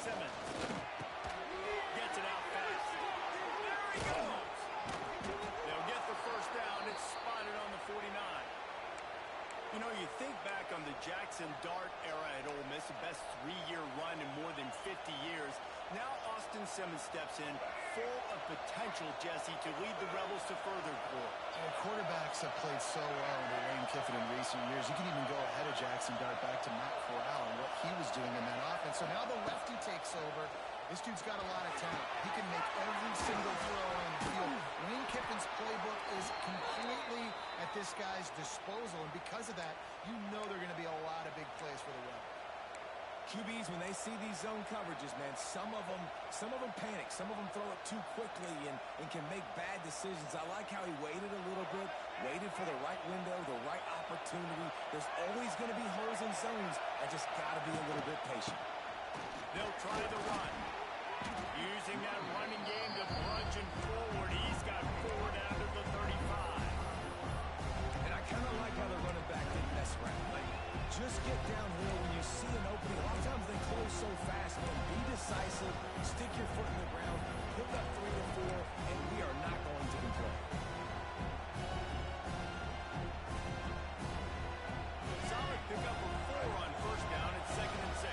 Simmons. Gets it out fast. There he goes. They'll get the first down. It's spotted on the 49. You know, you think back on the Jackson Dart era at Ole Miss, the best 3-year run in more than 50 years. Now Austin Simmons steps in, full of potential, Jesse, to lead the Rebels to further glory. Quarterbacks have played so well under Lane Kiffin in recent years. You can even go ahead of Jackson Dart back to Matt Corral and what he was doing in that offense. So now the lefty takes over. This dude's got a lot of talent. He can make every single throw on the field. Lane Kiffin's playbook is completely at this guy's disposal, and because of that, you know there are going to be a lot of big plays for the Rebels. QBs, when they see these zone coverages, man, some of them panic. Some of them throw it too quickly and can make bad decisions. I like how he waited a little bit, waited for the right window, the right opportunity. There's always going to be holes in zones. I just got to be a little bit patient. They'll try the run. Using that running game to bludgeon forward. He's got 4 down to the 35. And I kind of like how the running back didn't mess around. Like, just get downhill when you see an opening. A lot of times they close so fast, man. Be decisive, stick your foot in the ground, pick up 3 or 4, and we are not going to complain. Solid pickup of 4 on first down at 2nd and 6.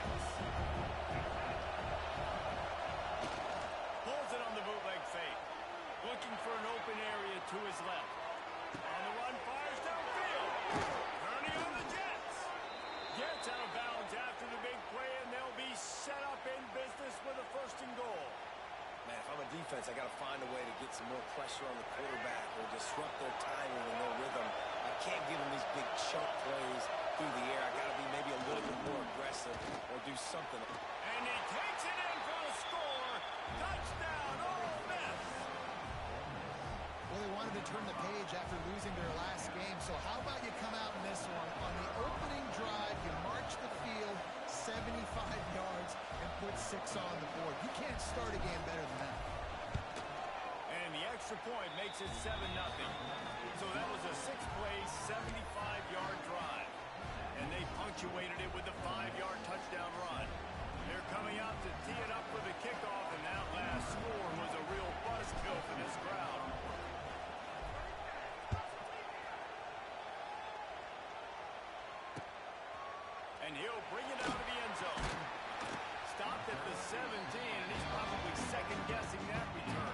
Pulls it on the bootleg fake. Looking for an open area to his left. On the run, fires downfield. Turning on the Jets. Gets out of bounds after the big play, and they'll be set up in business with a 1st and goal. Man, if I'm a defense, I got to find a way to get some more pressure on the quarterback or disrupt their timing and their rhythm. I can't give them these big chunk plays through the air. I got to be maybe a little bit more aggressive or do something. And he takes it in for the score. Touchdown, Ole Miss. Well, they wanted to turn the page after losing their last game, so how about you come out in this one? On the opening drive, you march the field 75 yards and put 6 on the board. You can't start a game better than that. And the extra point makes it 7-0. So that was a 6-play, 75-yard drive. And they punctuated it with a 5-yard touchdown run. They're coming out to tee it up for the kickoff, and that last score was a real buzzkill for this crowd. And he'll bring it out of the end zone. Stopped at the 17, and he's probably second-guessing that return.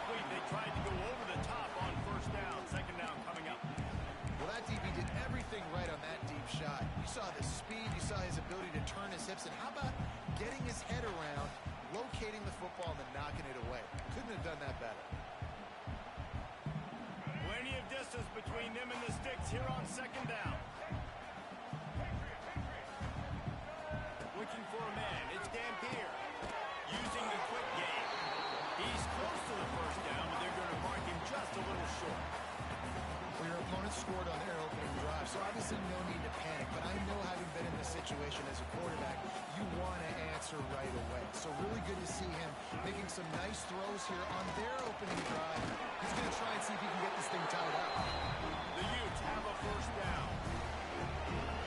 They tried to go over the top on first down. 2nd down coming up. Well, that DB did everything right on that deep shot. You saw the speed, you saw his ability to turn his hips, and how about getting his head around, locating the football, and then knocking it away? Couldn't have done that better. Plenty of distance between them and the sticks here on 2nd down. Looking for a man. It's Dampier. Using the quick game. He's close to the first down, but they're going to mark him just a little short. Well, your opponent scored on their opening drive, so obviously no need to panic. But I know, having been in this situation as a quarterback, you want to answer right away. So really good to see him making some nice throws here on their opening drive. He's going to try and see if he can get this thing tied up. The Utes have a first down.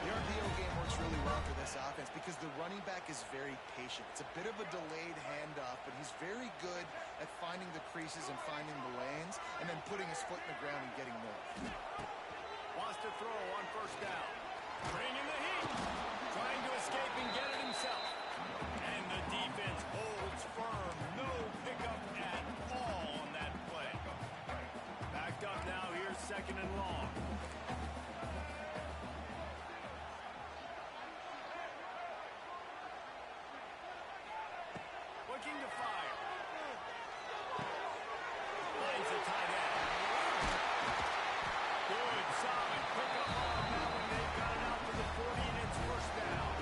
The RPO game works really well for this offense because the running back is very patient. It's a bit of a delayed handoff, but he's very good at finding the creases and finding the lanes and then putting his foot in the ground and getting more. Wants to throw on first down. Bringing the heat. Trying to escape and get it himself. And the defense holds firm. No pickup at all on that play. Backed up now. Here's 2nd and long. Looking to fire. Finds the tight end. Good, solid pickup on that one. They've got it out to the 40, and it's first down.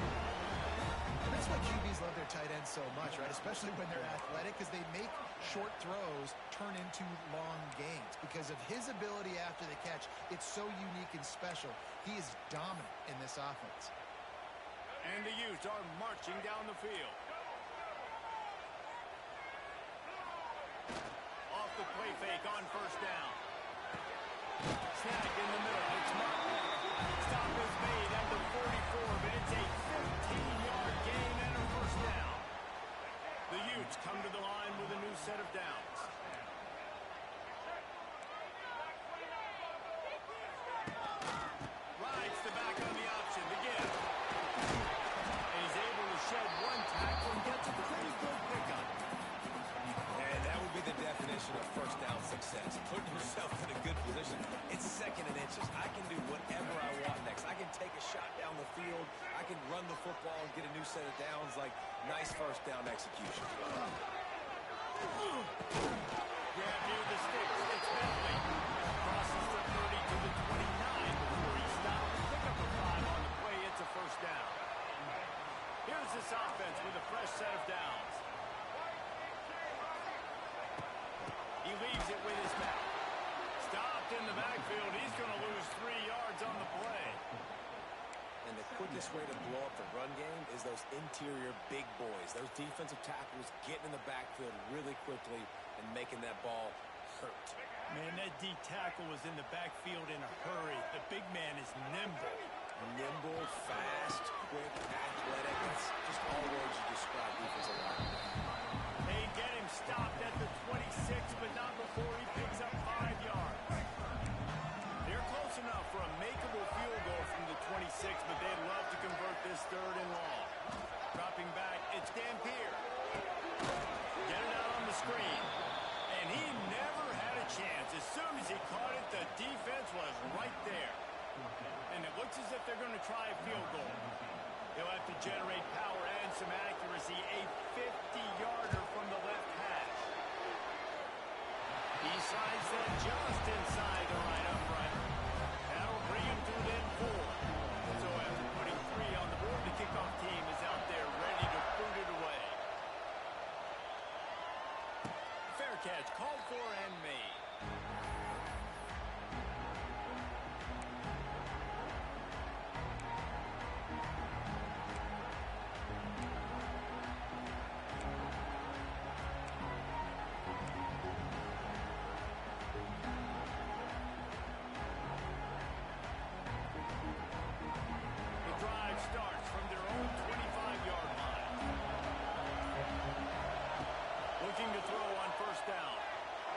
so much, right? Especially when they're athletic, because they make short throws turn into long gains. Because of his ability after the catch, it's so unique and special. He is dominant in this offense. And the Utes are marching down the field. Off the play fake on first down. Snag in the middle. It's Martin. Stop is made at the 44, but it's a 15-yard gain and a first down. The Utes come to the line with a new set of downs. Rides the back on the option. The give. And he's able to shed one tackle and gets a pretty good pickup. And that would be the definition of first down success. Putting yourself in a good position. It's second and inches. I can do whatever I want next. I can take a shot down the field. I can run the football and get a new set of downs. Like, nice first down execution. Grab near the sticks. It's Bentley. Crosses the 30 to the 29 before he stopped. Pick up a 5 on the play. It's a first down. Here's this offense with a fresh set of downs. He leaves it with his back. Stopped in the backfield. He's going to lose 3 yards on the play. And the quickest way to blow up the run game is those interior big boys. Those defensive tackles getting in the backfield really quickly and making that ball hurt. Man, that D tackle was in the backfield in a hurry. The big man is nimble. Nimble, fast, quick, athletic. That's just all words you describe defensive line. They get him stopped at the 26, but not before he picks up 5 yards. They're close enough for a makeable field goal from the 26, but they'd love to convert this third and long. Dropping back, it's Dampier. Get it out on the screen. And he never had a chance. As soon as he caught it, the defense was right there. And it looks as if they're going to try a field goal. He'll have to generate power and some accuracy. A 50-yarder from the left hash. He slides that just inside the right upright. That'll bring him to then 4. So after putting 3 on the board, the kickoff team is out there ready to boot it away. Fair catch called for and made. Starts from their own 25-yard line. Looking to throw on first down.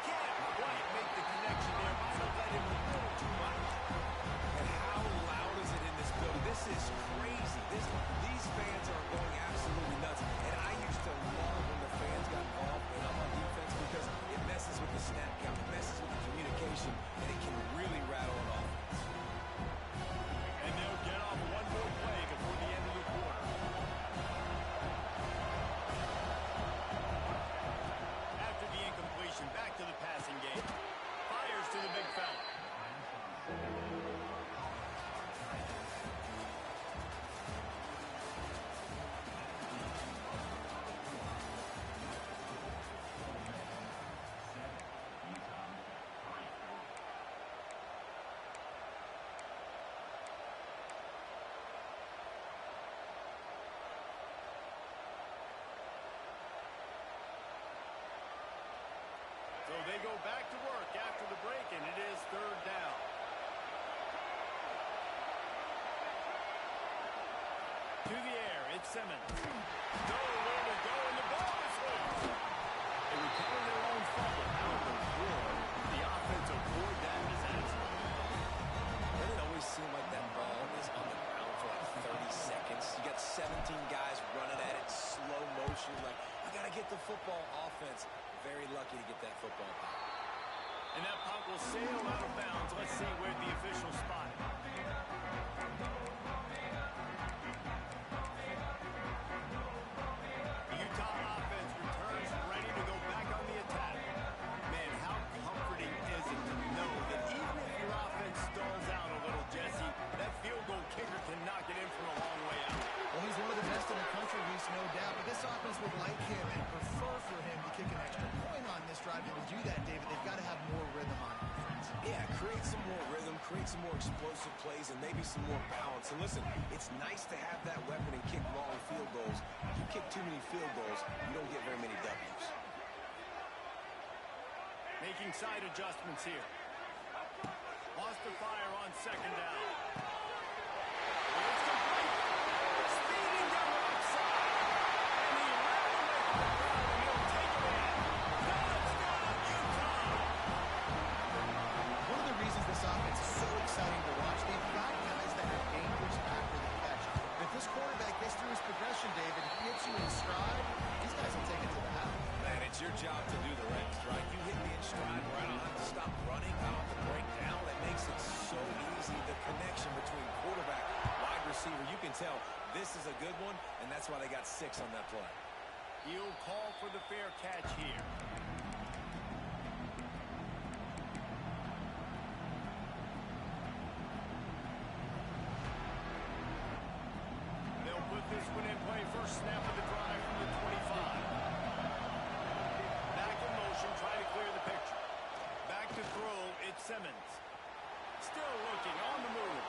Can't quite make the connection there. Might have let him a little too much. And how loud is it in this building? This is crazy. These fans are going absolutely nuts. And I used to love when the fans got involved and I'm on defense because it messes with the snap count, it messes with the communication, and it can really rattle an offense. And they'll get off one more play before the end of the quarter. After the incompletion, back to the passing game. Fires to the big fella. So they go back to work after the break, and it is third down. To the air, it's Simmons. Nowhere to go, and the ball is loose. They recover their own fumble. Out the floor. The offensive board that disaster. Doesn't it always seem like that ball is on the ground for like 30 seconds? You got 17 guys running at it, slow motion, like, I got to get the football. Offense very lucky to get that football back. And that puck will sail out of bounds. Let's see where the official spot it. The Utah offense returns ready to go back on the attack. Man, how comforting is it to know that even if your offense stalls out a little, Jesse, that field goal kicker can knock it in from a long way out. Well, he's one of the best best in the country, Reese, no doubt. But this offense would like him and prefer for him to kick an extra point on this drive. And to do that, David, they've got to have more rhythm on offense. Yeah, create some more rhythm, create some more explosive plays, and maybe some more balance. And listen, it's nice to have that weapon and kick long field goals. You kick too many field goals, you don't get very many W's. Making side adjustments here. Lost the fire on second down. It's complete. Speeding down the right side. And he ran away from the crowd, and he'll take it in. Touchdown, Utah! One of the reasons this offense is so exciting to watch, they've got guys that have dangerous after the catch. If this quarterback gets through his progression, David, he hits you in stride, these guys will take it to the house. Man, it's your job to do the rest, right? You hit me in stride where I don't have to stop running, I don't have to break down. That makes it so easy. The connection between quarterback, wide receiver, you can tell this is a good one, and that's why they got 6 on that play. He'll call for the fair catch here. They'll put this one in play. First snap of the drive from the 25. Back in motion, try to clear the picture. Back to throw, it's Simmons. Still looking, on the move.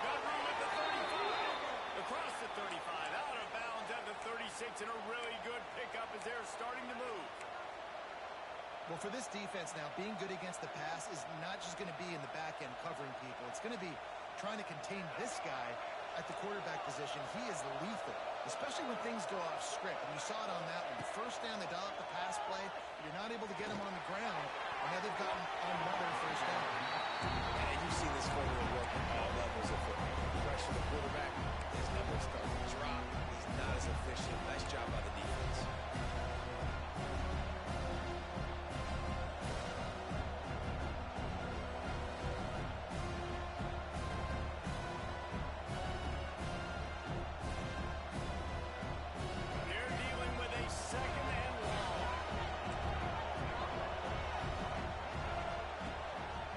Got room at the 35. Across the 35, out of bounds at the 36, and a really good pickup as they're starting to move. Well, for this defense now, being good against the pass is not just going to be in the back end covering people. It's going to be trying to contain this guy at the quarterback position. He is lethal, especially when things go off script. And you saw it on that one. First down, they dial up the pass play. You're not able to get him on the ground. And now they've gotten another first down. And you see this formula work at all levels of football. Pressure the quarterback, his numbers start to drop. He's not as efficient. Nice job by the defense. They're dealing with a second and long.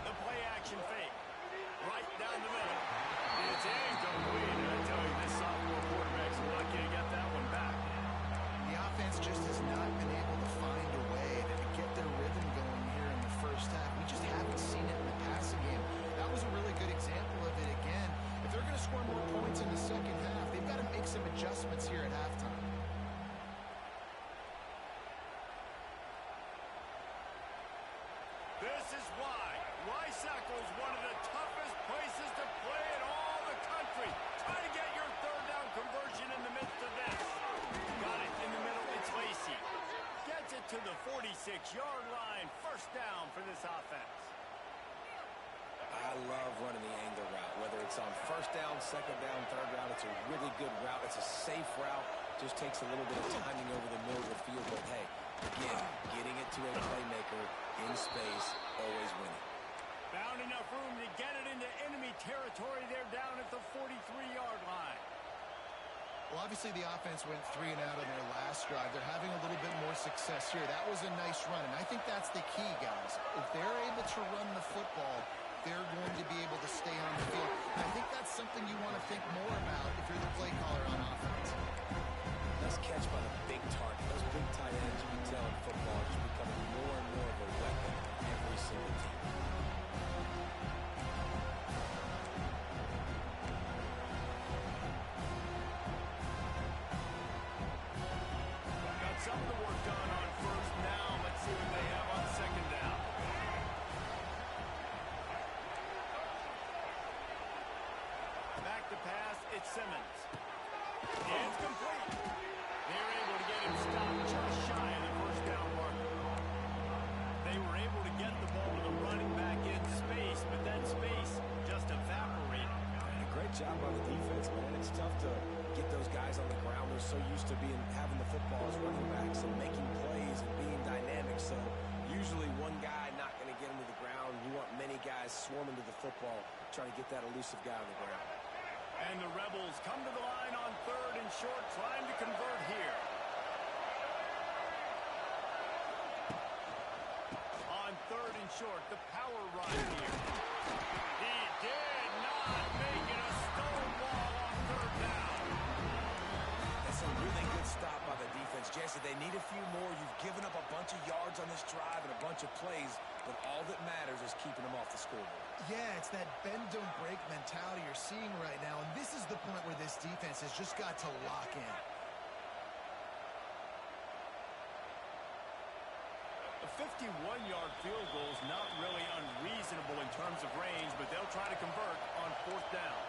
The play action fake. Right down the middle. It's incomplete. I tell you, this sophomore quarterback's lucky to get that one back. The offense just has not been able to find a way to get their rhythm going here in the first half. We just haven't seen it in the passing game. That was a really good example of it again. If they're going to score more points in the second half, they've got to make some adjustments here at halftime. This is why Rice-Eccles, one of the toughest places to play in all the country. Try to get your third down conversion in the midst of this. Got it in the middle, it's Lacey. Gets it to the 46-yard line. First down for this offense. I love running the angle route, whether it's on first down, second down, third down. It's a really good route. It's a safe route. Just takes a little bit of timing over the middle of the field. But, hey, again, getting it to a playmaker in space, always winning. Found enough room to get it into enemy territory. They're down at the 43-yard line. Well, obviously the offense went 3 and out on their last drive. They're having a little bit more success here. That was a nice run, and I think that's the key, guys. If they're able to run the football, they're going to be able to stay on the field. And I think that's something you want to think more about if you're the play caller on offense. Nice catch by the big target. Those big tight ends, you can tell in football, are just becoming more and more of a weapon on every single team. Got some of the work done on first down. Let's see what they have on second down. Back to pass, it's Simmons. It's complete. They're able to get him stopped just shy of the first down marker. They were able to get the ball to the running back in space, but that space just evaporated. And a great job by the defense, man. It's tough to get those guys on the ground. They're so used to having the football as running backs and making plays and being dynamic. So usually one guy not going to get him to the ground. You want many guys swarming to the football, trying to get that elusive guy on the ground. And the Rebels come to the line on third and short, trying to convert here. On third and short, the power run here. He did not make it a stone wall on third down. need a few more. You've given up a bunch of yards on this drive and a bunch of plays, but all that matters is keeping them off the scoreboard. Yeah, it's that bend, don't break mentality you're seeing right now, and this is the point where this defense has just got to lock in. A 51-yard field goal is not really unreasonable in terms of range, but they'll try to convert on 4th down.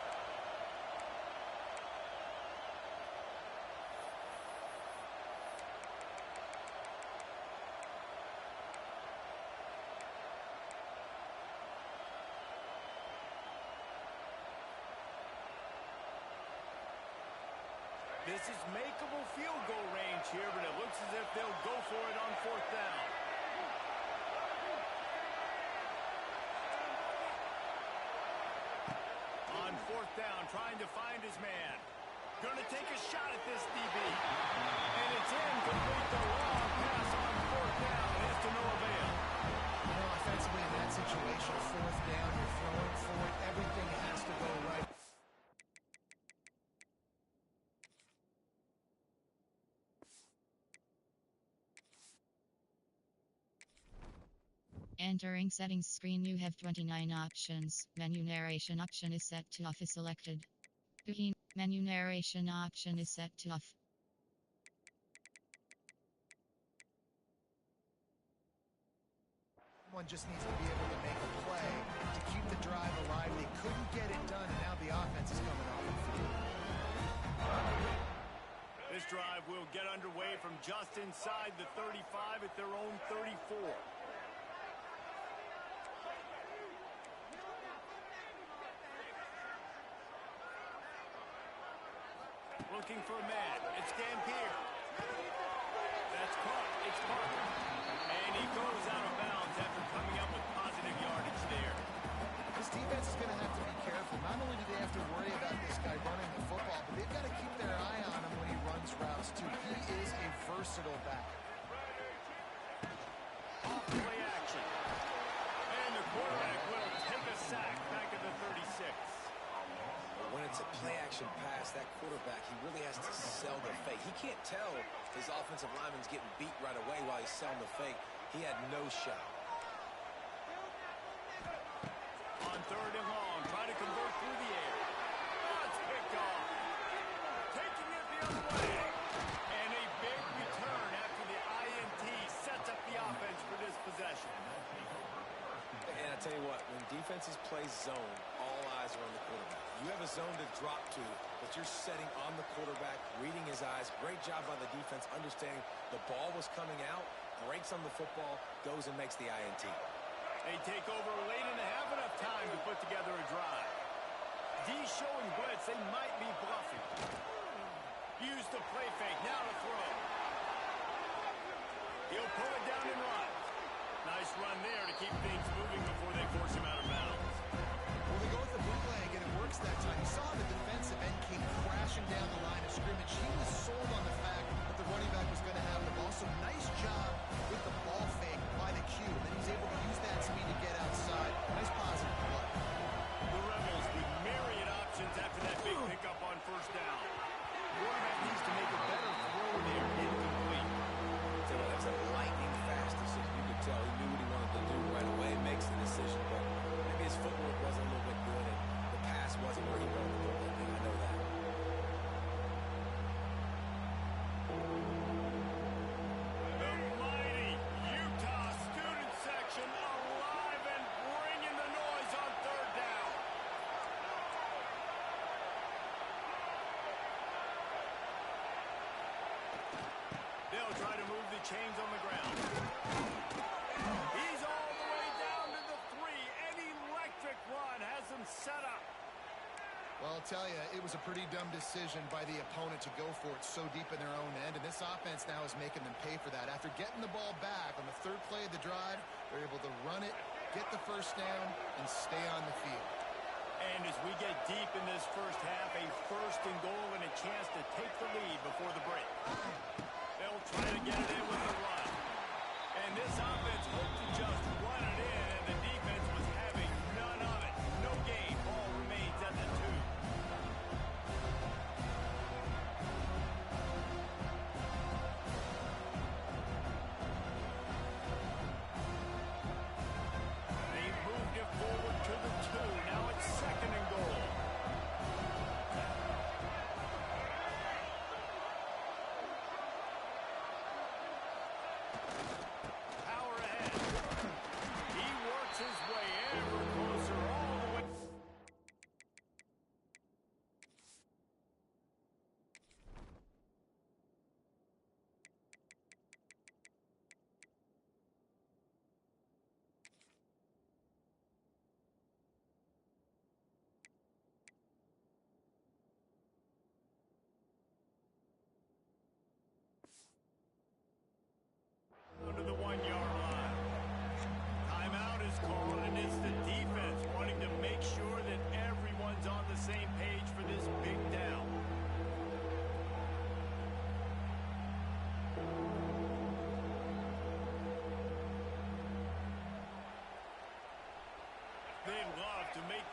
This is makeable field goal range here, but it looks as if they'll go for it on 4th down. On 4th down, trying to find his man. Going to take a shot at this DB. And it's incomplete. The long pass on 4th down is to no avail. You know, offensively in that situation, 4th down, you're throwing for it. Everything has to go right. Entering settings screen, you have 29 options. Menu narration option is set to off is selected. Menu narration option is set to off. One just needs to be able to make a play to keep the drive alive. They couldn't get it done, and now the offense is coming off the field. This drive will get underway from just inside the 35 at their own 34. Looking for a man. It's Dampier. That's caught. It's Parker. And he goes out of bounds after coming up with positive yardage there. This defense is going to have to be careful. Not only do they have to worry about this guy running the football, but they've got to keep their eye on him when he runs routes, too. He is a versatile back. Off play action. And the quarterback will take a sack back at the 36. When it's a play-action pass, that quarterback, he really has to sell the fake. He can't tell his offensive lineman's getting beat right away while he's selling the fake. He had no shot. On 3rd and long, try to convert through the air. Oh, it's picked off. Taking it the other way. And a big return after the INT sets up the offense for this possession. And I tell you what, when defenses play zone, all eyes are on the quarterback. You have a zone to drop to, but you're setting on the quarterback, reading his eyes. Great job by the defense, understanding the ball was coming out, breaks on the football, goes and makes the INT. They take over late and have enough time to put together a drive. D showing blitz, they might be bluffing. Use the play fake, now to throw. He'll pull it down and run. Nice run there to keep things moving before they force him out of bounds. Well, they go with the bootleg, and it works that time. You saw the defensive end came crashing down the line of scrimmage. He was sold on the fact that the running back was going to have the ball. So nice job with the ball fake by the Q. And then he's able to use that speed to get outside. Nice positive play. The Rebels with myriad options after that big pickup on 1st down. Quarterback needs to make a better throw there. Incomplete. So that's a lightning fast decision. You could tell he knew what he wanted to do right away. Makes the decision, but maybe his footwork wasn't a little bit good, and the pass wasn't where he wanted to go. I know that. The mighty Utah student section alive and bringing the noise on 3rd down. They'll try to move the chains on the ground. He's all the way down to the 3. An electric run has him set up. Well, I'll tell you, it was a pretty dumb decision by the opponent to go for it so deep in their own end, and this offense now is making them pay for that. After getting the ball back on the 3rd play of the drive, they're able to run it, get the 1st down, and stay on the field. And as we get deep in this 1st half, a 1st and goal and a chance to take the lead before the break. They'll try to get it in with the run. And this offense hoped to just run it in, and the defense was having none of it. No gain. Ball remains at the 2.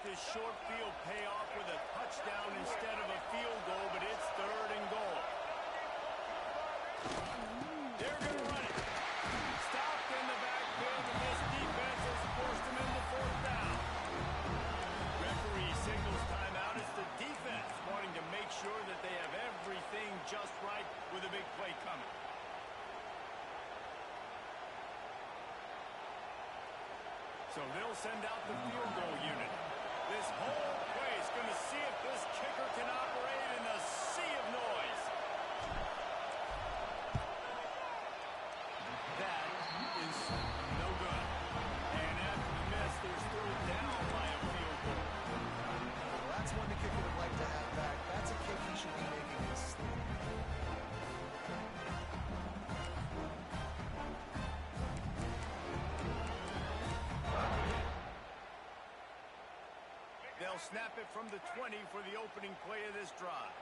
this short field pay off with a touchdown instead of a field goal, but it's 3rd and goal. They're going to run it. Stopped in the backfield, and this defense has forced them into 4th down. Referee signals timeout. It's the defense wanting to make sure that they have everything just right with a big play coming. So they'll send out the field goal unit. This whole place going to see if this kicker can operate in a sea of noise. That is no good. And after the miss, they're still down by a field goal. Well, that's one the kicker would like to have back. That's a kick he should be making his sleep. They'll snap it from the 20 for the opening play of this drive.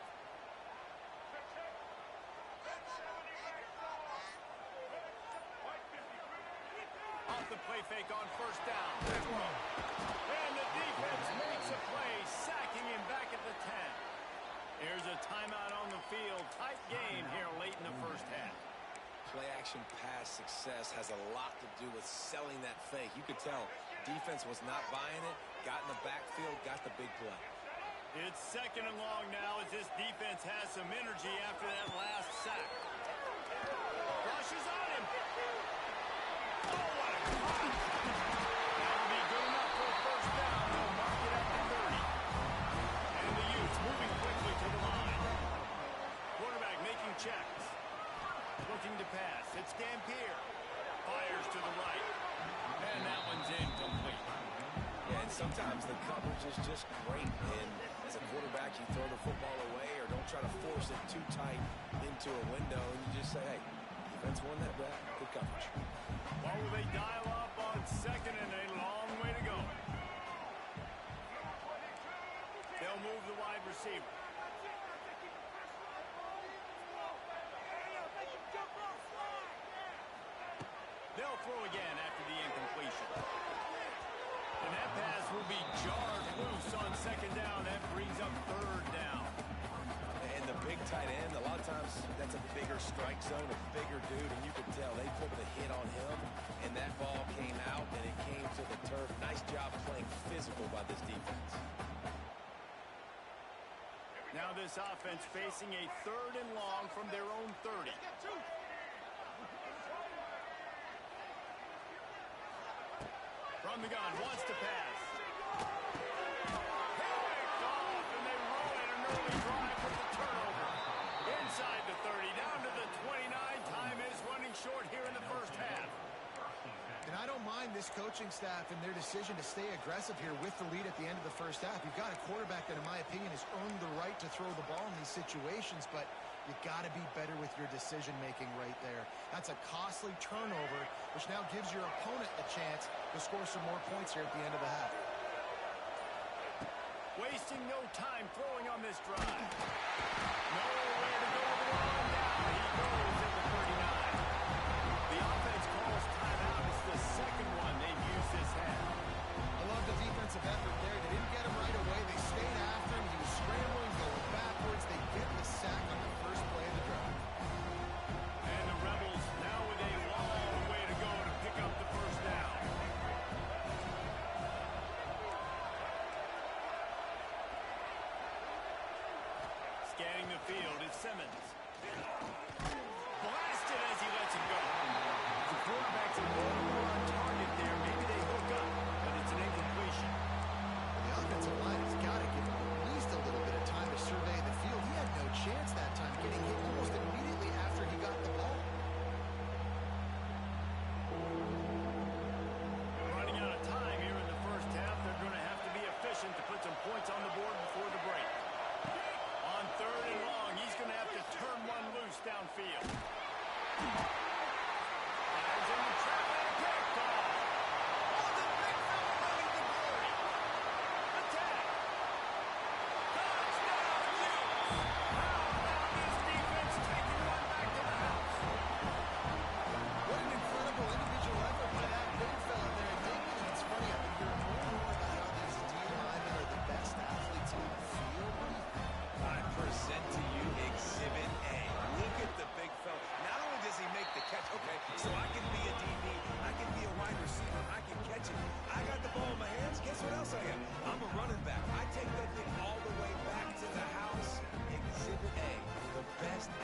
Off the play fake on 1st down. And the defense makes a play, sacking him back at the 10. Here's a timeout on the field. Tight game here late in the 1st half. Play-action pass success has a lot to do with selling that fake. You could tell defense was not buying it, got in the backfield, got the big play. It's 2nd and long now as this defense has some energy after that last sack. Rushes on him. Oh, what a catch. That'll be good enough for a 1st down. They'll mark it at the 30. And the Utes moving quickly to the line. Quarterback making checks. Looking to pass. It's Dampier. Fires to the right. And that one's incomplete. Yeah, and sometimes the coverage is just great. And as a quarterback, you throw the football away or don't try to force it too tight into a window. And you just say, hey, defense won that back. Good coverage. Well, will they dial up on 2nd and a long way to go? They'll move the wide receiver. They'll throw again after the incompletion. And that pass will be jarred loose on 2nd down. That brings up 3rd down. And the big tight end, a lot of times that's a bigger strike zone, a bigger dude, and you could tell they put the hit on him, and that ball came out, and it came to the turf. Nice job playing physical by this defense. Now this offense facing a 3rd and long from their own 30. From the gun, wants to pass. Picked off, and they roll it an early drive with the turnover. Inside the 30, down to the 29. Time is running short here in the 1st half. And I don't mind this coaching staff and their decision to stay aggressive here with the lead at the end of the 1st half. You've got a quarterback that, in my opinion, has earned the right to throw the ball in these situations, but you got to be better with your decision-making right there. That's a costly turnover, which now gives your opponent the chance to score some more points here at the end of the half. Wasting no time throwing on this drive. Nowhere to go with the ball and down. He goes at the 39. The offense calls timeout. It's the 2nd one they've used this half. I love the defensive effort there. They didn't get him right away. They stayed after him. He was scrambling, going backwards. They get the sack on the first play of the drive. And the Rebels now with a long way to go to pick up the 1st down. Scanning the field, it's Simmons. Blasted as he lets it go. The quarterback's a little more on target there. Maybe they hook up, but it's an incompletion. The offensive line has got to give him at least a little bit of time to survey the field. He had no chance that time, getting hit almost immediately after he got the ball. Running out of time here in the 1st half. They're going to have to be efficient to put some points on the board before the break. On 3rd and long, he's going to have to turn one loose downfield. Fires in the trap and picked off. Oh, the big fella running to glory. Attack. Touchdown, Utes. How about this defense taking one back to the house? What an incredible individual effort by that big fella there. Maybe it's funny, I've been hearing more and more about how these D linemen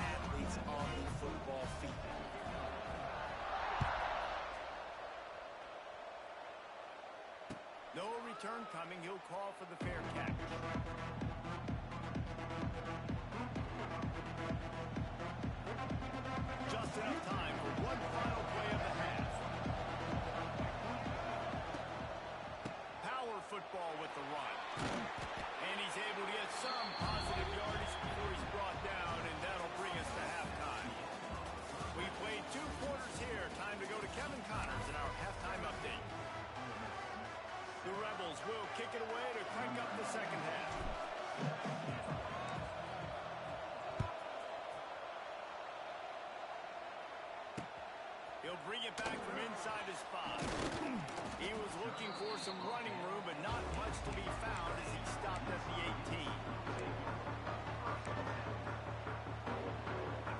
athletes on the football field. No return coming. He'll call for the fair catch. Just enough time for one final play of the half. Power football with the run. And he's able to get some positive yardage before he's brought down, and that'll bring us to halftime. We played 2 quarters here. Time to go to Kevin Connors in our halftime update. The Rebels will kick it away to crank up the second half. He'll bring it back from inside his 5. He was looking for some running room, but not much to be found as he stopped at the 18.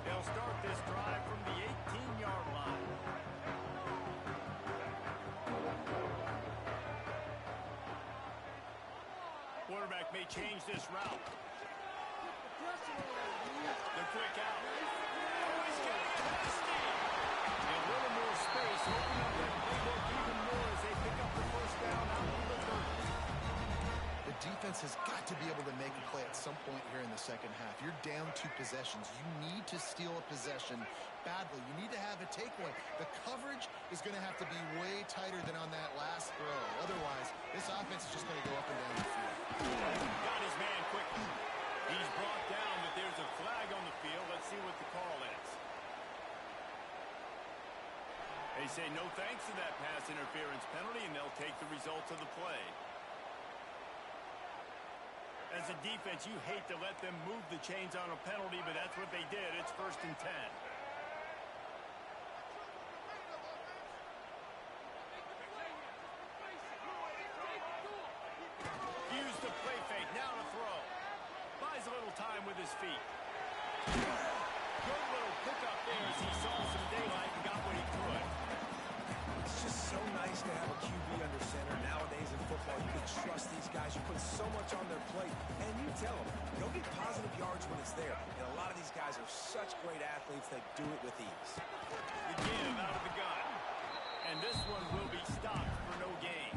They'll start this drive from the 18-yard line. Quarterback may change this route. The quick out. Oh, he's got it past him. And a little more space, opening up that playbook even more as they pick up the first down out to the 30. The defense has got to be able to make a play at some point here in the second half. You're down 2 possessions. You need to steal a possession badly. You need to have a takeaway. The coverage is going to have to be way tighter than on that last throw. Otherwise, this offense is just going to go up and down the field. Got his man quickly. He's brought down, but there's a flag on the field. Let's see what the call is. They say no thanks to that pass interference penalty, and they'll take the results of the play. As a defense, you hate to let them move the chains on a penalty, but that's what they did. It's 1st and 10. Use the play fake. Now to throw. Buys a little time with his feet. Good little pickup there as he saw some daylight and got what he could. It's just so nice to have a QB under center. Nowadays in football, you can trust these guys. You put so much on their plate, and you tell them, go get positive yards when it's there. And a lot of these guys are such great athletes that do it with ease. The give out of the gun. And this one will be stopped for no gain.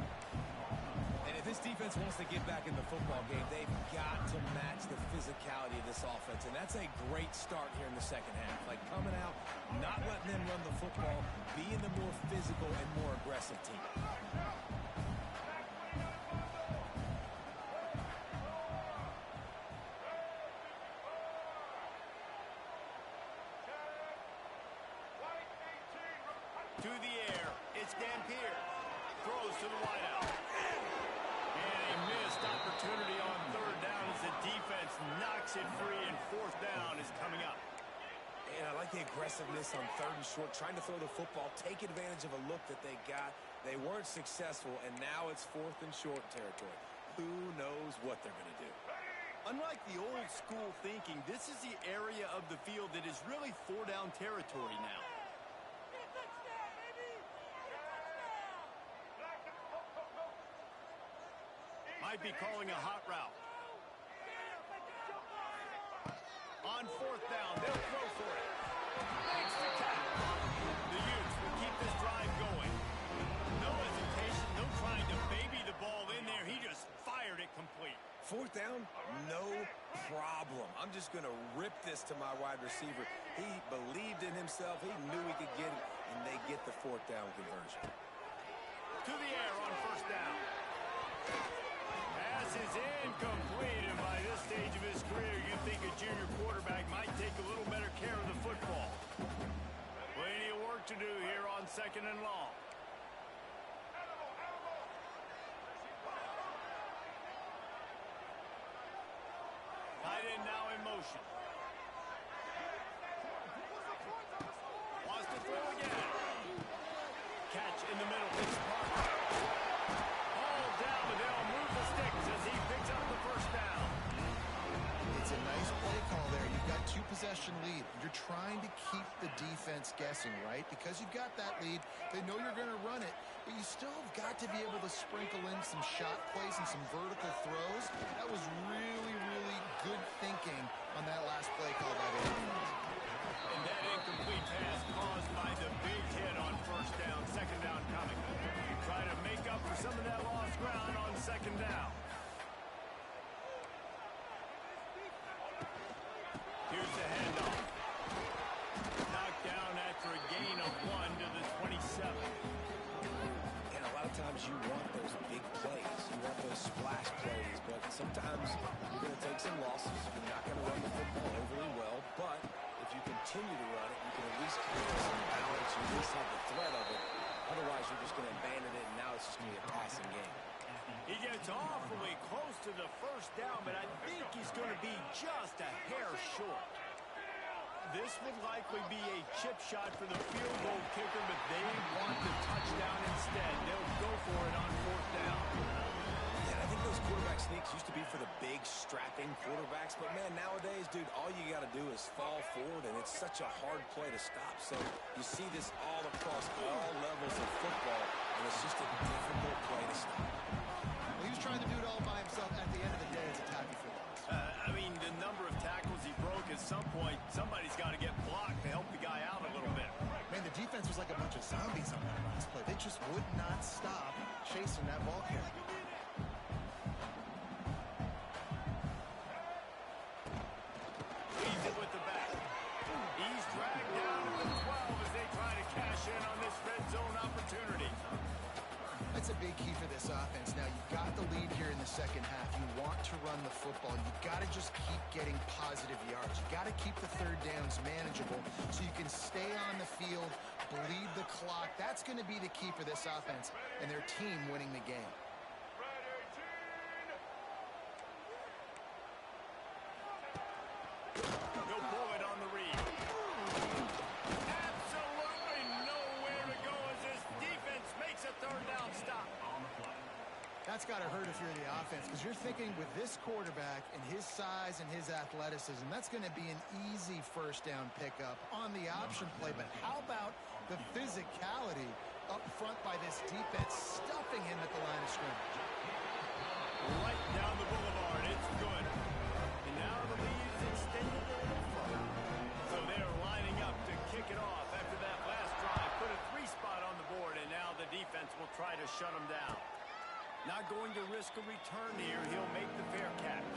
And if this defense wants to get back in the football game, they've got to match the physicality of this offense. And that's a great start here in the second half. Like coming out, not letting them run the football, being the more physical and more aggressive team. To the air, it's Dampier. Throws to the wideout. And a missed opportunity on 3rd down as the defense knocks it free, and 4th down is coming up. And I like the aggressiveness on 3rd and short, trying to throw the football, take advantage of a look that they got. They weren't successful, and now it's 4th and short territory. Who knows what they're going to do? Unlike the old school thinking, this is the area of the field that is really 4-down territory now. Might be calling a hot route. On 4th down, they'll throw for it. Makes the catch. The Utes will keep this drive going. No hesitation, no trying to baby the ball in there. He just fired it complete. 4th down, no problem. I'm just going to rip this to my wide receiver. He believed in himself. He knew he could get it, and they get the 4th down conversion. To the air on 1st down. Pass is incomplete, and by this stage of his career, you think a junior quarterback might take a little better care of the football. Plenty of work to do here on 2nd and long. Tight end now in motion. Wants to throw again. Catch in the middle. It's Parker. Ball down, but they'll move the sticks as he picks up the 1st down. It's a nice play call there. You've got 2-possession lead. You're trying to keep the defense guessing, right? Because you've got that lead, they know you're going to run it, but you still have got to be able to sprinkle in some shot plays and some vertical throws. That was really, really good thinking on that last play call by the defense. continue to run it, you can at least create some balance. You at least have the threat of it. Otherwise, you're just going to abandon it, and now it's just going to be a passing game. He gets awfully close to the first down, but I think he's going to be just a hair short. This would likely be a chip shot for the field goal kicker, but they want the touchdown instead. They'll go for it on fourth down. Yeah, I think those quarterback sneaks used to be for the big, strapping quarterbacks. But, man, nowadays, dude, all you got to do is fall forward, and it's such a hard play to stop. So you see this all across all levels of football, and it's just a difficult play to stop. Well, he was trying to do it all by himself. At the end of the day, it's a tackle for loss. I mean, the number of tackles he broke, at some point, somebody's got to get blocked to help the guy out a little bit. Man, the defense was like a bunch of zombies on that last play. They just would not stop chasing that ball carrier. Leads it with the back. He's dragged down to the 12 as they try to cash in on this red zone opportunity. That's a big key for this offense. Now, you've got the lead here in the second half. You want to run the football. You've got to just keep getting positive yards. You've got to keep the third downs manageable so you can stay on the field, bleed the clock. That's going to be the key for this offense and their team winning the game. No bullet on the read. Absolutely nowhere to go as this defense makes a third down stop. That's got to hurt if you're the offense, because you're thinking with this quarterback and his size and his athleticism, that's going to be an easy first down pickup on the option play. But how about the physicality up front by this defense, stuffing him at the line of scrimmage? Right down the boulevard. It's good. And now the lead is extended a little further. So they're lining up to kick it off after that last drive. Put a 3-spot on the board, and now the defense will try to shut them down. Not going to risk a return here. He'll make the fair catch.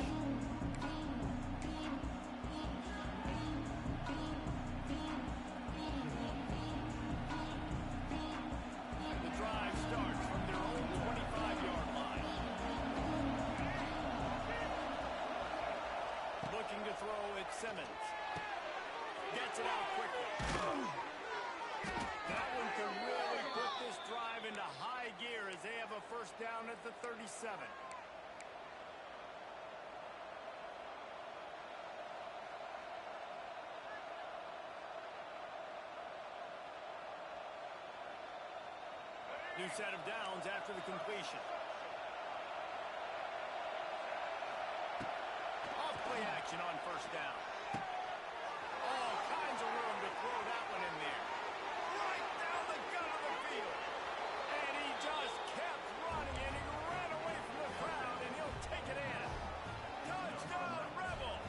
The drive starts from their own 25-yard line. Looking to throw at Simmons. Gets it out quickly. That one can really put this drive into high gear as they have a first down at the 37. New set of downs after the completion. Off play action on first down. All kinds of room to throw that one in there. Right down the gut of the field. And he just kept running, and he ran away from the crowd, and he'll take it in. Touchdown, Rebels!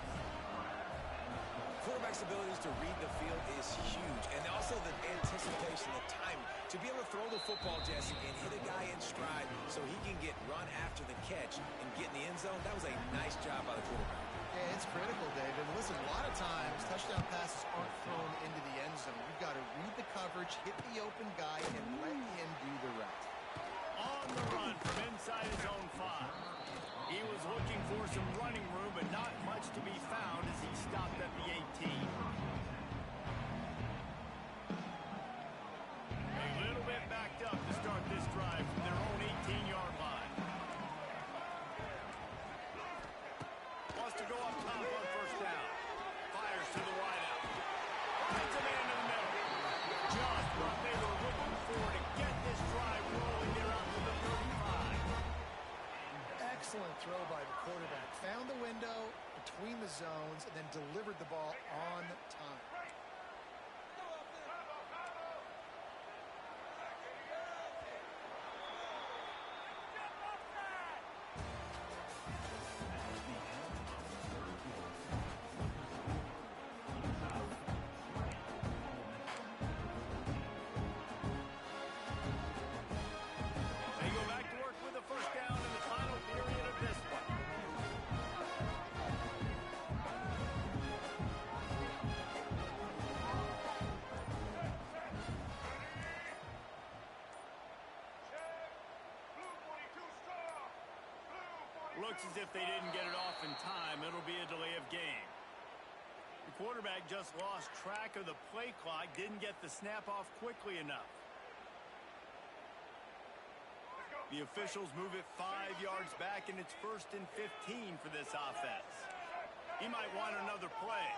Quarterback's abilities to read the field is huge, and also the anticipation, the time to be able to throw the football, Jesse, and hit a guy in stride so he can get run after the catch and get in the end zone. That was a nice job by the quarterback. Yeah, it's critical, David. Listen, a lot of times touchdown passes aren't thrown into the end zone. You've got to read the coverage, hit the open guy, and let him do the rest. On the run from inside his own 5. He was looking for some running room, but not much to be found as he stopped at the 18. A little bit backed up to start this drive from their own 18-yard line. Wants to go up top on first down. Fires to the wideout. Finds a man in the middle. Just what they were looking for to get this drive rolling here out to the 35. Excellent throw by the quarterback. Found the window between the zones and then delivered the ball on time. They go back to work with a first down in the final period of this one. Looks as if they didn't get it off in time. It'll be a delay of game. The quarterback just lost track of the play clock, didn't get the snap off quickly enough. The officials move it 5 yards back, and it's 1st and 15 for this offense. He might want another play.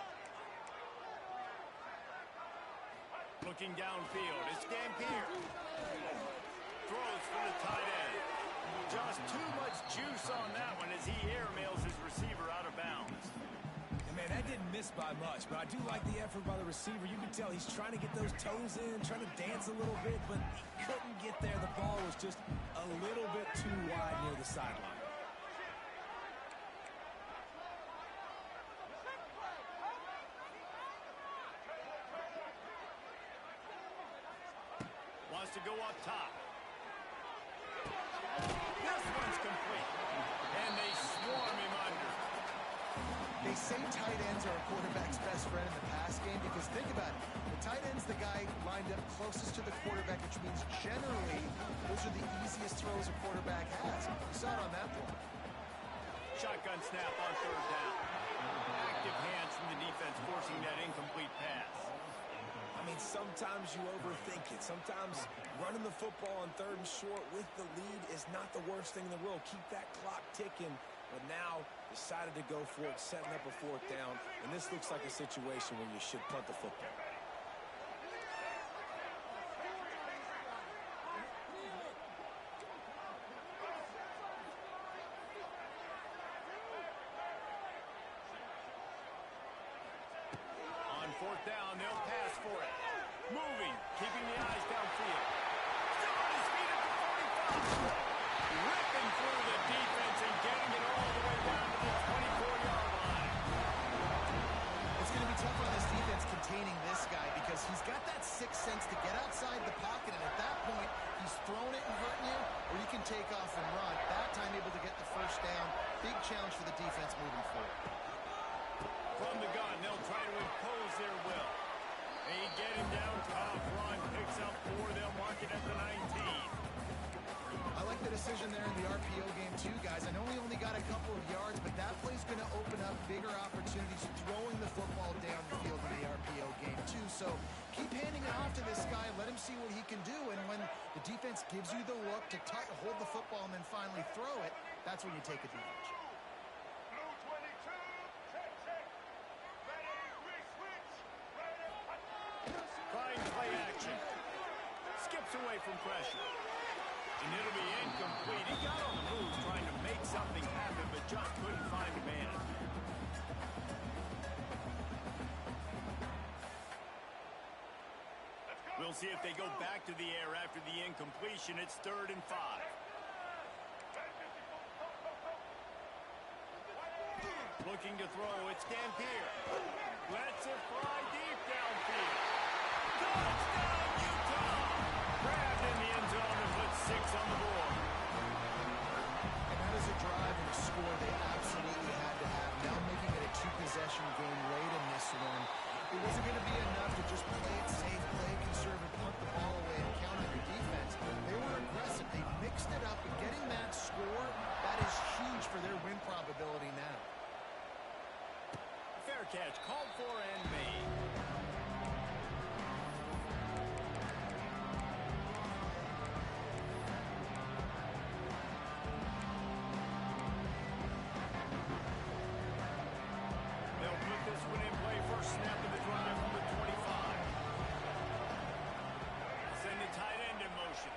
Looking downfield, it's Dampier. Throws for the tight end. Just too much juice on that one as he airmails his receiver out of bounds. And man, that didn't miss by much, but I do like the effort by the receiver. You can tell he's trying to get those toes in, trying to dance a little bit, but he couldn't get there. The ball was just a little bit too wide near the sideline. Wants to go up top. This one's complete. And they swarm him under. They say tight ends are a quarterback's best friend in the pass game because think about it. The tight end's the guy lined up closest to the quarterback, which means generally those are the easiest throws a quarterback has. You saw it on that play. Shotgun snap on 3rd down. Active hands from the defense forcing that incomplete pass. I mean, sometimes you overthink it. Sometimes running the football on 3rd and short with the lead is not the worst thing in the world. Keep that clock ticking. But now decided to go for it, setting up a 4th down. And this looks like a situation where you should punt the football. On 4th down, they'll pass for it. Moving, keeping the eyes downfield. Still on his feet at the 45. Ripping through the defense and getting it all the way down to the 24-yard line. It's going to be tough on this defense containing this guy because he's got that sixth sense to get outside the pocket, and at that point, he's throwing it and hurting you, or you can take off and run. That time able to get the 1st down. Big challenge for the defense moving forward. From the gun, they'll try to impose their will. They get him down, tough run, picks up 4, they'll mark it at the 19. I like the decision there in the RPO game too, guys. I know he only got a couple of yards, but that play's going to open up bigger opportunities throwing the football down the field in the RPO game too. So keep handing it off to this guy, let him see what he can do, and when the defense gives you the look to hold the football and then finally throw it, that's when you take advantage. Trying play action. Skips away from pressure. And it'll be incomplete. He got on the move trying to make something happen, but just couldn't find a man. We'll see if they go back to the air after the incompletion. It's 3rd and 5. Looking to throw. It's Dampier. Lets it fly deep downfield. Touchdown, Utah! Grabbed in the end zone and put 6 on the board. And that is a drive and a score they absolutely had to have. Now making it a 2-possession game late in this one. It wasn't going to be enough to just play it safe, play it conservative, punt the ball away, and count on your defense. They were aggressive. They mixed it up, and getting that score, that is huge for their win probability now. Fair catch, called for and made. They'll put this one in play. First snap of the drive from the 25. Send the tight end in motion.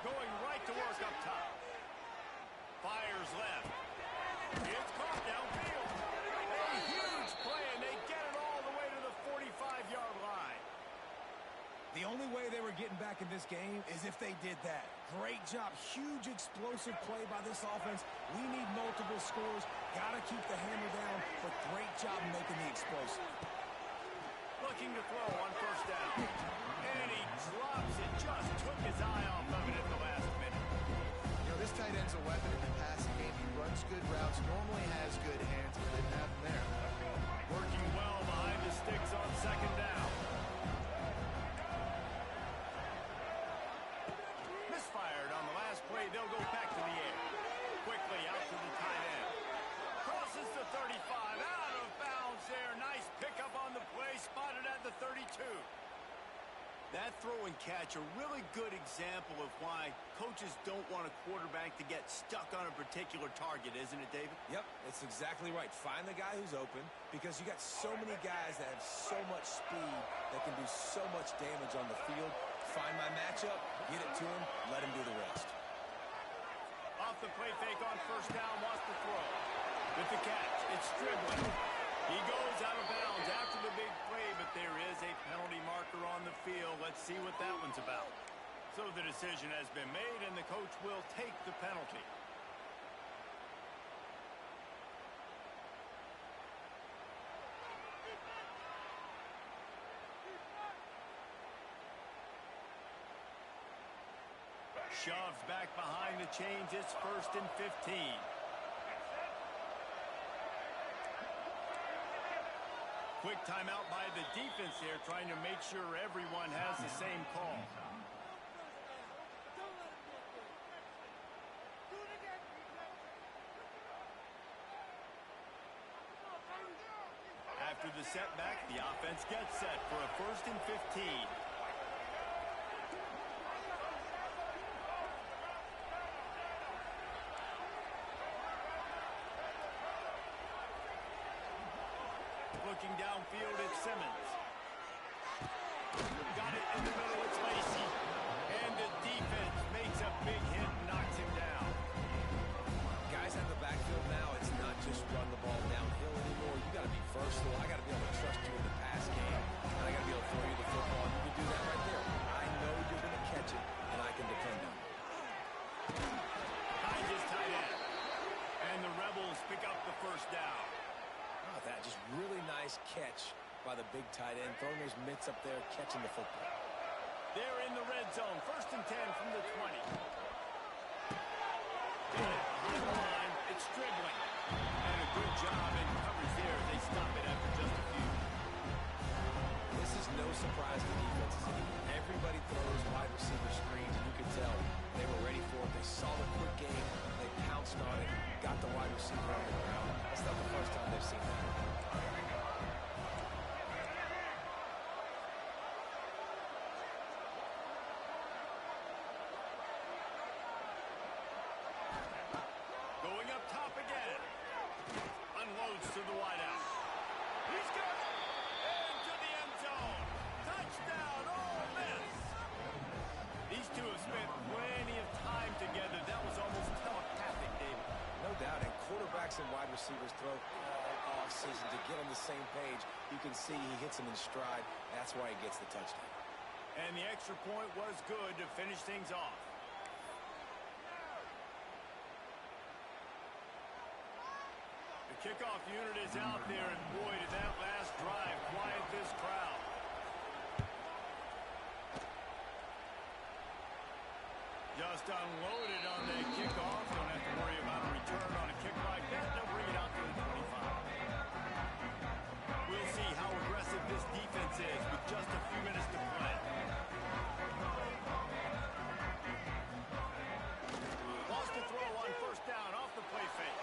Going right to work up top. Fires left. It's caught downfield. A huge play, and they get it all the way to the 45-yard line. The only way they were getting back in this game is if they did that. Great job. Huge explosive play by this offense. We need multiple scores. Got to keep the hammer down, but great job making the explosive. Looking to throw on 1st down. And he drops it. Just took his eye off of it at the last minute. You know, this tight end's a weapon in the passing game. He runs good routes, normally has good hands, but didn't have them there. Working well behind the sticks on 2nd down. Misfired on the last play. They'll go back to the air. Quickly out to the tight end. 32. That throw and catch, a really good example of why coaches don't want a quarterback to get stuck on a particular target, isn't it, David? Yep, that's exactly right. Find the guy who's open because you got so many guys that have so much speed that can do so much damage on the field. Find my matchup, get it to him, let him do the rest. Off the play fake on first down, wants to throw. With the catch, it's Strickland. He goes out of bounds after the big play, but there is a penalty marker on the field. Let's see what that one's about. So the decision has been made, and the coach will take the penalty. Shoves back behind the chains. It's 1st and 15. Quick timeout by the defense there, trying to make sure everyone has the same call. After the setback, the offense gets set for a 1st and 15. Looking downfield, it's Simmons. Got it in the middle, it's Lacey. And the defense makes a big hit and knocks him down. Guys have the backfield now. It's not just run the ball downhill anymore. You got to be versatile. I got to be able to trust you in the pass game. And I got to be able to throw you the football. You can do that right there. I know you're going to catch it, and I can depend on it. Behind his tight end. And the Rebels pick up the first down. That just really nice catch by the big tight end, throwing those mitts up there, catching the football. They're in the red zone, 1st and 10 from the 20. Behind the line, it's Strickland. And a good job in coverage there. They stop it after just a few. This is no surprise to defenses anymore. Everybody throws wide receiver screens, and you could tell they were ready for it. They saw the quick game, they pounced on it, got the wide receiver on the ground. That's not the first time they've seen that. Going up top again. Unloads to the wideout. He's got it. Into the end zone. Touchdown, Ole Miss. These two have spent plenty of time together. That was almost telepathic, David. No doubt, and quarterbacks and wide receivers throw all off-season to get on the same page. You can see he hits them in stride. That's why he gets the touchdown. And the extra point was good to finish things off. The kickoff unit is out there, and boy, did that last drive quiet this crowd. Just unloaded on the kickoff. Don't have to worry about a return on a kick like that. They'll bring it out to the 25. We'll see how aggressive this defense is with just a few minutes to play. Lost the throw on first down off the play fake.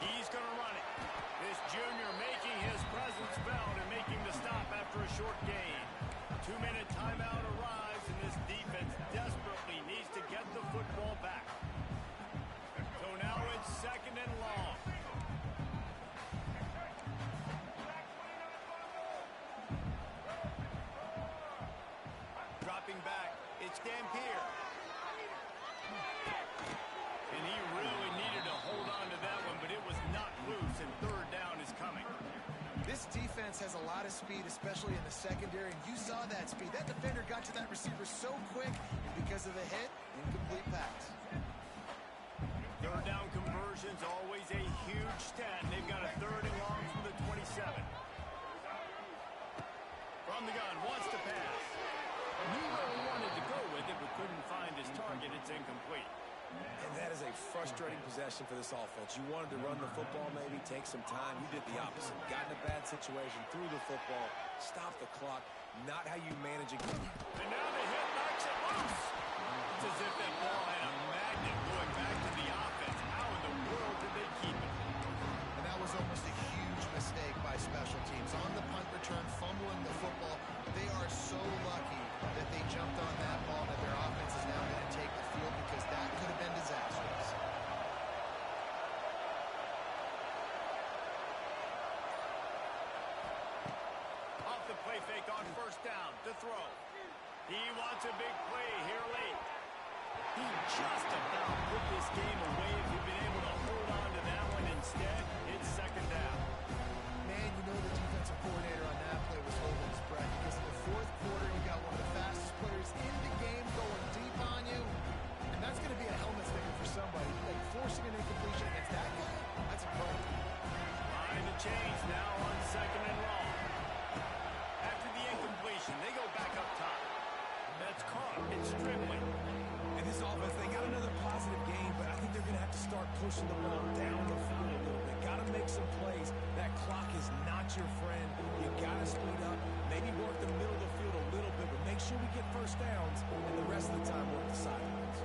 He's going to run it. This junior making his presence felt and making the stop after a short gain. 2-minute timeout arrives, and this defense desperately needs to get the football back. So now it's 2nd and long. Dropping back, it's Dampier. And he really needed to hold on to that one, but it was not loose, and 3rd down is coming. This defense has a lot of speed, especially in the secondary, and you saw that speed. That defender got to that receiver so quick, and because of the hit, incomplete pass. 3rd down conversions, always a huge stat. They've got a 3rd and long from the 27. From the gun, wants to pass. Knew where he wanted to go with it, but couldn't find his target. It's incomplete. And that is a frustrating possession for this offense. You wanted to run the football, maybe take some time. You did the opposite. Got in a bad situation, threw the football, stopped the clock. Not how you manage a game. And now the hit knocks it loose. It's as if that ball had a magnet going back to the offense. How in the world did they keep it? And that was almost a huge mistake by special teams. On the punt the play fake on first down to throw. He wants a big play here late. He just about put this game away if he'd been able to hold on to that one. Instead, it's second down. Man, you know the defensive coordinator on that play was holding his breath because in the fourth quarter, you got one of the fastest players in the game going deep on you. And that's going to be a helmet sticker for somebody. Like forcing an incompletion against that guy, that's incredible. Behind the chains now on second and long. After the incompletion, they go back up top. That's caught. It's Strickland. And this offense, they got another positive game, but I think they're going to have to start pushing the ball down the field a little bit. Got to make some plays. That clock is not your friend. You got to speed up, maybe work the middle of the field a little bit, but make sure we get first downs, and the rest of the time work the sidelines.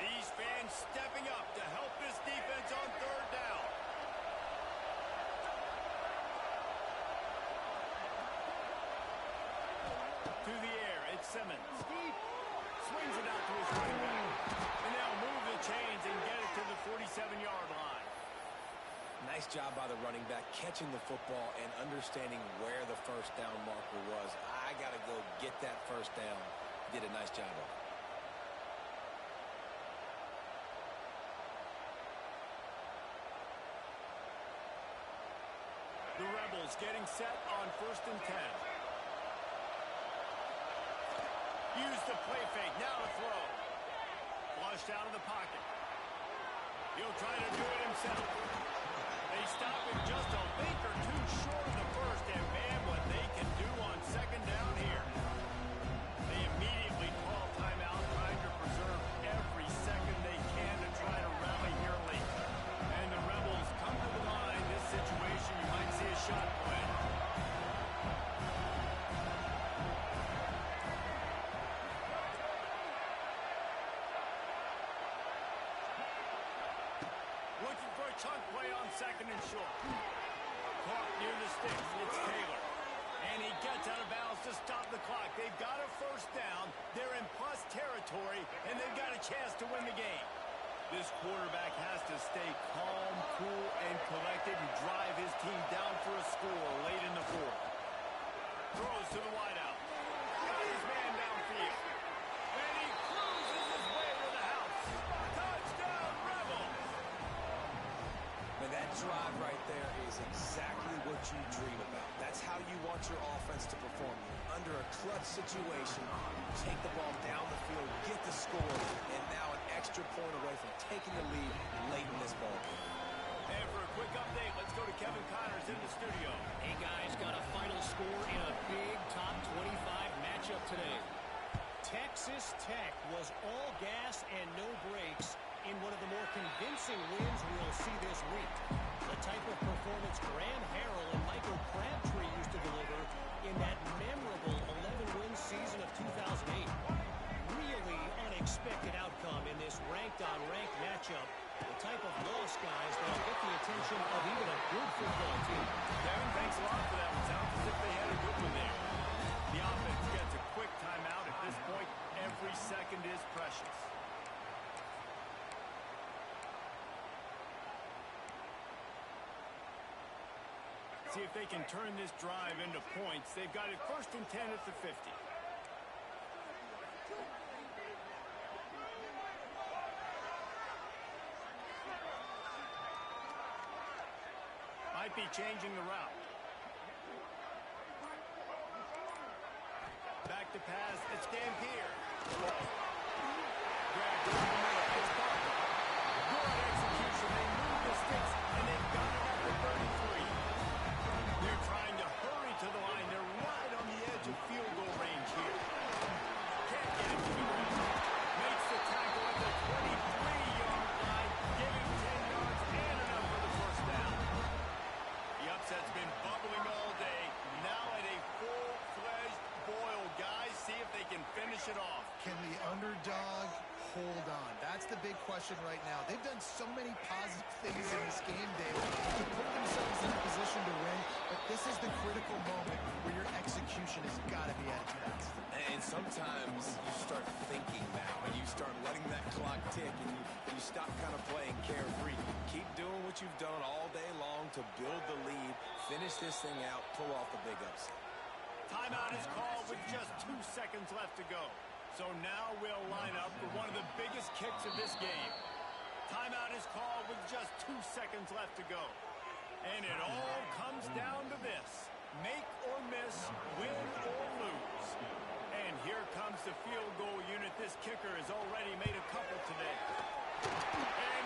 These fans stepping up to help this defense on third down. To the air, it's Simmons. Swings it out to his running back. And they'll move the chains and get it to the 47-yard line. Nice job by the running back, catching the football and understanding where the first down marker was. I got to go get that first down. Did a nice job of it. The Rebels getting set on 1st and 10. Use the play fake, now to throw. Flushed out of the pocket. He'll try to do it himself. They stop him just a link or two short of the first, and man, what they can do on second down here. They immediately call timeout, trying to preserve every second they can to try to rally here late. And the Rebels come to the line. This situation, you might see a shot play. Looking for a chunk play on second and short. Caught near the sticks. It's Taylor. And he gets out of bounds to stop the clock. They've got a first down. They're in plus territory, and they've got a chance to win the game. This quarterback has to stay calm, cool, and collected and drive his team down for a score late in the fourth. Throws to the wideout. Got his man downfield. And he cruises his way to the house. Touchdown, Rebels! And that drive right there is exactly what you dream about. That's how you want your offense to perform. Under a clutch situation, take the ball down the field, get the score, and now an extra point away from taking the lead late in this ball game. And for a quick update, let's go to Kevin Connors in the studio. Hey guys, got a final score in a big top 25 matchup today. Texas Tech was all gas and no brakes in one of the more convincing wins we'll see this week. The type of performance Graham Harrell and Michael Crabtree used to deliver in that memorable 11-win season of 2008. Really unexpected outcome in this ranked-on-ranked matchup. The type of loss, guys, that'll get the attention of even a good football team. Kevin, thanks a lot for that one. Sounds as if they had a good one there. The offense gets a quick timeout. At this point, every second is precious. See if they can turn this drive into points. They've got it 1st and 10 at the 50. Might be changing the route. Back to pass. It's Dampier. Grabbed it in the middle. It's Barker. Good execution. They move the sticks, and they've got it up to 33. They're trying to hurry to the line. They're right on the edge of field goal range here. Can't get it to the ground. Makes the tackle at the 23-yard line. Give him 10 yards and enough for the first down. The upset's been bubbling all day. Now at a full-fledged boil. Guys, see if they can finish it off. Can the underdog hold on? That's the big question right now. They've done so many positive things in this game, David, to put themselves in a position to win, but this is the critical moment where your execution has got to be at its best. And sometimes you start thinking back when you tick and you stop kind of playing carefree. Keep doing what you've done all day long to build the lead, finish this thing out, pull off the big upset. Timeout is called with just 2 seconds left to go. So now we'll line up for one of the biggest kicks of this game. Timeout is called with just 2 seconds left to go. And it all comes down to this. Make or miss, win or lose. And here comes the field goal unit. This kicker has already made a couple today. And